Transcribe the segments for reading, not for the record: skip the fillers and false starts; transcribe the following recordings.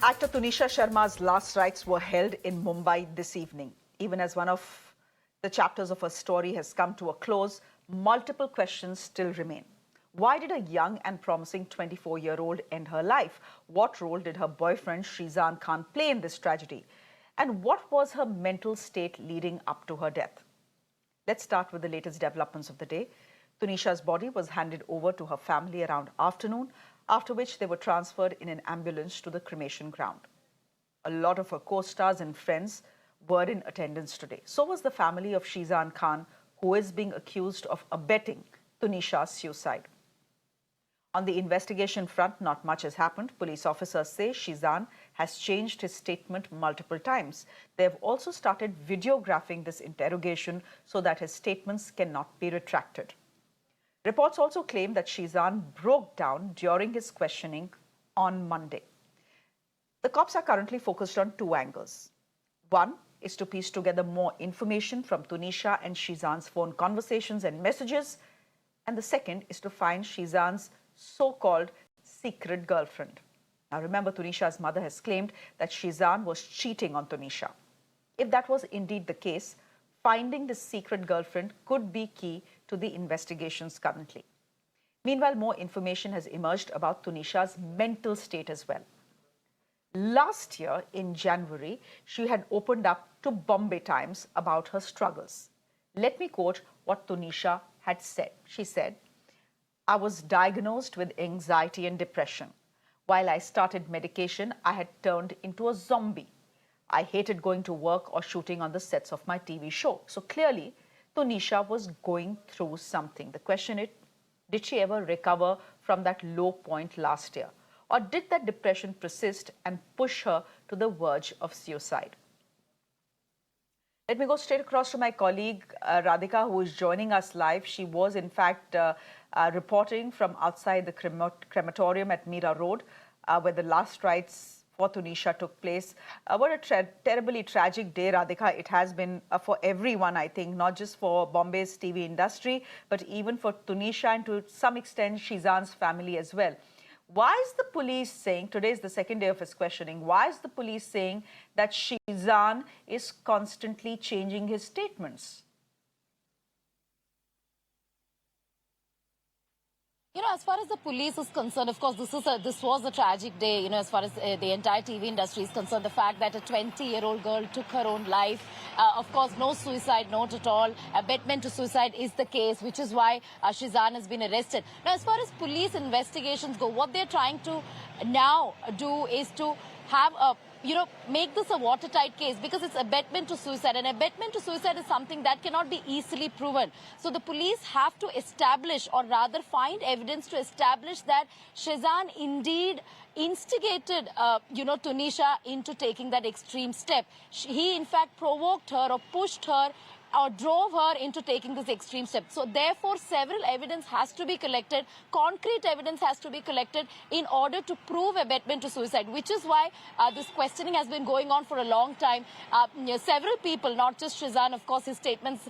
Actor Tunisha Sharma's last rites were held in Mumbai this evening. Even as one of the chapters of her story has come to a close, multiple questions still remain. Why did a young and promising 24-year-old end her life? What role did her boyfriend Sheezan Khan play in this tragedy? And what was her mental state leading up to her death? Let's start with the latest developments of the day. Tunisha's body was handed over to her family around afternoon, after which they were transferred in an ambulance to the cremation ground. A lot of her co-stars and friends were in attendance today. So was the family of Sheezan Khan, who is being accused of abetting Tunisha's suicide. On the investigation front, not much has happened. Police officers say Sheezan has changed his statement multiple times. They have also started videographing this interrogation so that his statements cannot be retracted. Reports also claim that Sheezan broke down during his questioning on Monday. The cops are currently focused on two angles. One is to piece together more information from Tunisha and Sheezan's phone conversations and messages. And the second is to find Sheezan's so-called secret girlfriend. Now remember, Tunisha's mother has claimed that Sheezan was cheating on Tunisha. If that was indeed the case, finding the secret girlfriend could be key to the investigations currently. Meanwhile, more information has emerged about Tunisha's mental state as well. Last year, in January, she had opened up to Bombay Times about her struggles. Let me quote what Tunisha had said. She said, "I was diagnosed with anxiety and depression. While I started medication, I had turned into a zombie. I hated going to work or shooting on the sets of my TV show." So clearly, Tunisha was going through something. The question is, did she ever recover from that low point last year? Or did that depression persist and push her to the verge of suicide? Let me go straight across to my colleague, Radhika, who is joining us live. She was, in fact, reporting from outside the crematorium at Mira Road, where the last rites for Tunisha took place. What a terribly tragic day, Radhika, it has been for everyone, I think, not just for Bombay's TV industry, but even for Tunisha and to some extent Sheezan's family as well. Why is the police saying, today is the second day of his questioning, why is the police saying that Sheezan is constantly changing his statements? You know, as far as the police is concerned, of course, this was a tragic day, you know, as far as the entire TV industry is concerned. The fact that a 20-year-old girl took her own life, of course, no suicide note at all. Abetment to suicide is the case, which is why Sheezan has been arrested. Now, as far as police investigations go, what they're trying to now do is to have a make this a watertight case, because it's abetment to suicide, and abetment to suicide is something that cannot be easily proven. So the police have to establish, or rather find evidence to establish that Sheezan indeed instigated, Tunisha into taking that extreme step. He, in fact, provoked her or pushed her or drove her into taking this extreme step. So therefore, several evidence has to be collected, concrete evidence has to be collected in order to prove abetment to suicide, which is why this questioning has been going on for a long time. Several people, not just Sheezan, of course, his statements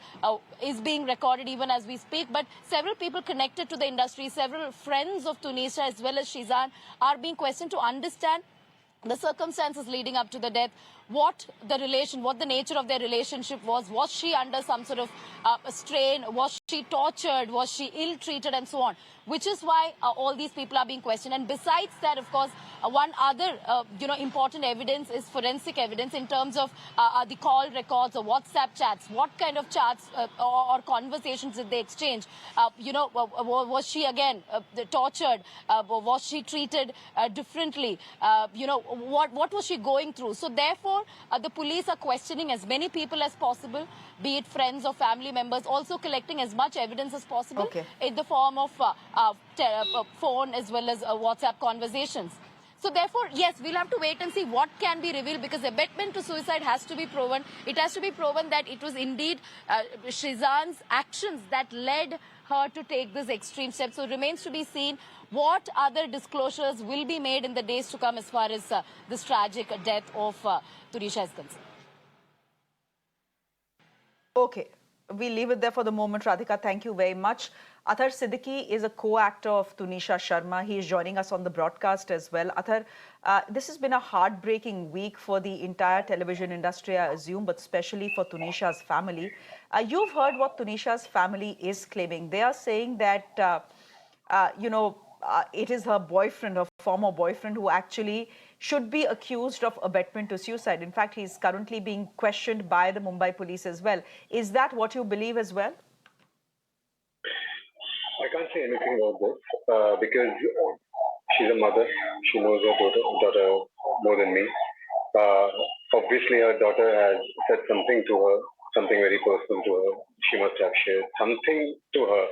is being recorded even as we speak, but several people connected to the industry, several friends of Tunisha as well as Sheezan are being questioned to understand the circumstances leading up to the death, what the nature of their relationship was. Was she under some sort of strain? Was she tortured? Was she ill-treated, and so on? Which is why all these people are being questioned. And besides that, of course, one other, important evidence is forensic evidence in terms of the call records or WhatsApp chats. What kind of chats or conversations did they exchange? Was she again tortured? Was she treated differently? What was she going through? So therefore, the police are questioning as many people as possible, be it friends or family members, also collecting as much evidence as possible in the form of phone as well as WhatsApp conversations. So therefore, yes, we'll have to wait and see what can be revealed, because abetment to suicide has to be proven. It has to be proven that it was indeed Sheezan's actions that led her to take this extreme step. So it remains to be seen what other disclosures will be made in the days to come as far as this tragic death of Tunisha is concerned. Okay. we leave it there for the moment. Radhika, thank you very much. Athar Siddique is a co-actor of Tunisha Sharma. He is joining us on the broadcast as well. Athar, this has been a heartbreaking week for the entire television industry, I assume, but especially for Tunisha's family. You've heard what Tunisha's family is claiming. They are saying that, it is her boyfriend, her former boyfriend, who actually should be accused of abetment to suicide. In fact, he's currently being questioned by the Mumbai police as well. Is that what you believe as well? I can't say anything about this because she's a mother. She knows her daughter more than me. Uh, Obviously, her daughter has said something to her, something very personal to her. She must have shared something to her.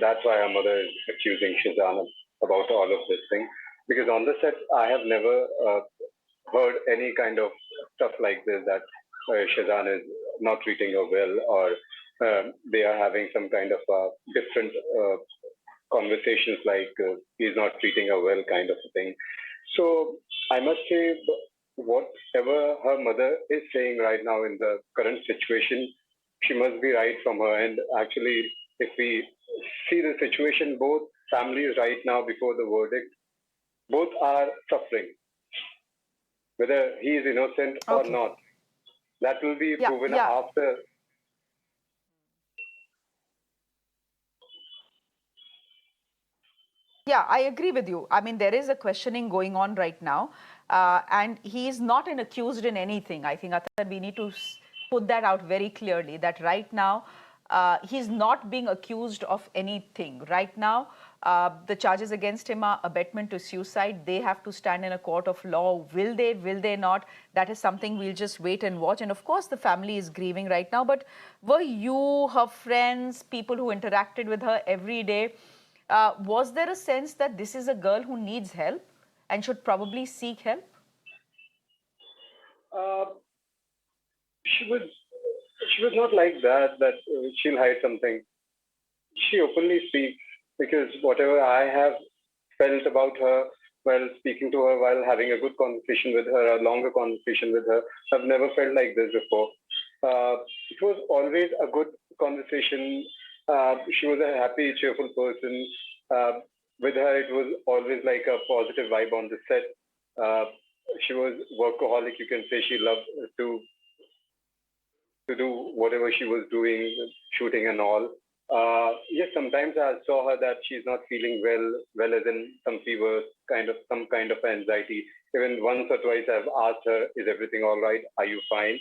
That's why her mother is accusing Sheezan about all of this thing. Because on the set, I have never heard any kind of stuff like this that Sheezan is not treating her well or they are having some kind of different conversations like he's not treating her well kind of a thing. So I must say, whatever her mother is saying right now in the current situation, she must be right from her end. Actually, if we see the situation, both families right now before the verdict, both are suffering, whether he is innocent or not. That will be proven after. Yeah, I agree with you. I mean, there is a questioning going on right now, and he is not an accused in anything. I think, Athar, we need to put that out very clearly, that right now, he's not being accused of anything. Right now, the charges against him are abetment to suicide. They have to stand in a court of law. Will they not? That is something we'll just wait and watch. And of course, the family is grieving right now. But were you, her friends, people who interacted with her every day, was there a sense that this is a girl who needs help and should probably seek help? Uh, she was not like that. That she'll hide something. She openly speaks because whatever I have felt about her while speaking to her, while having a good conversation with her, a longer conversation with her, I've never felt like this before. It was always a good conversation. She was a happy, cheerful person. Uh, with her, it was always like a positive vibe on the set. She was workaholic. You can say she loved to do whatever she was doing, shooting and all. Yes, sometimes I saw her that she's not feeling well as in some fever, some kind of anxiety. Even once or twice I've asked her, is everything all right? Are you fine?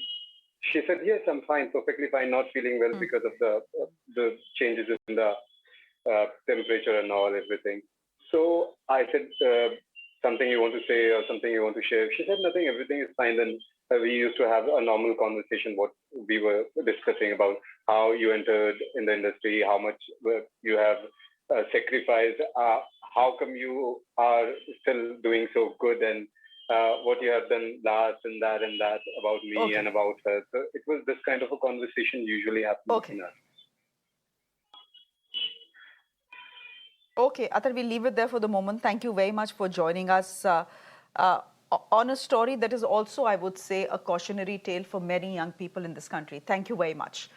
She said, yes, I'm fine, perfectly fine, not feeling well because of the changes in the temperature and all, everything. So I said, something you want to say or something you want to share? She said, nothing, everything is fine. Then we used to have a normal conversation, what we were discussing about how you entered in the industry, how much you have sacrificed, how come you are still doing so good, and what you have done last and that about me and about her. So it was this kind of a conversation usually happening between us. Okay, Athar, we'll leave it there for the moment. Thank you very much for joining us on a story that is also, I would say, a cautionary tale for many young people in this country. Thank you very much.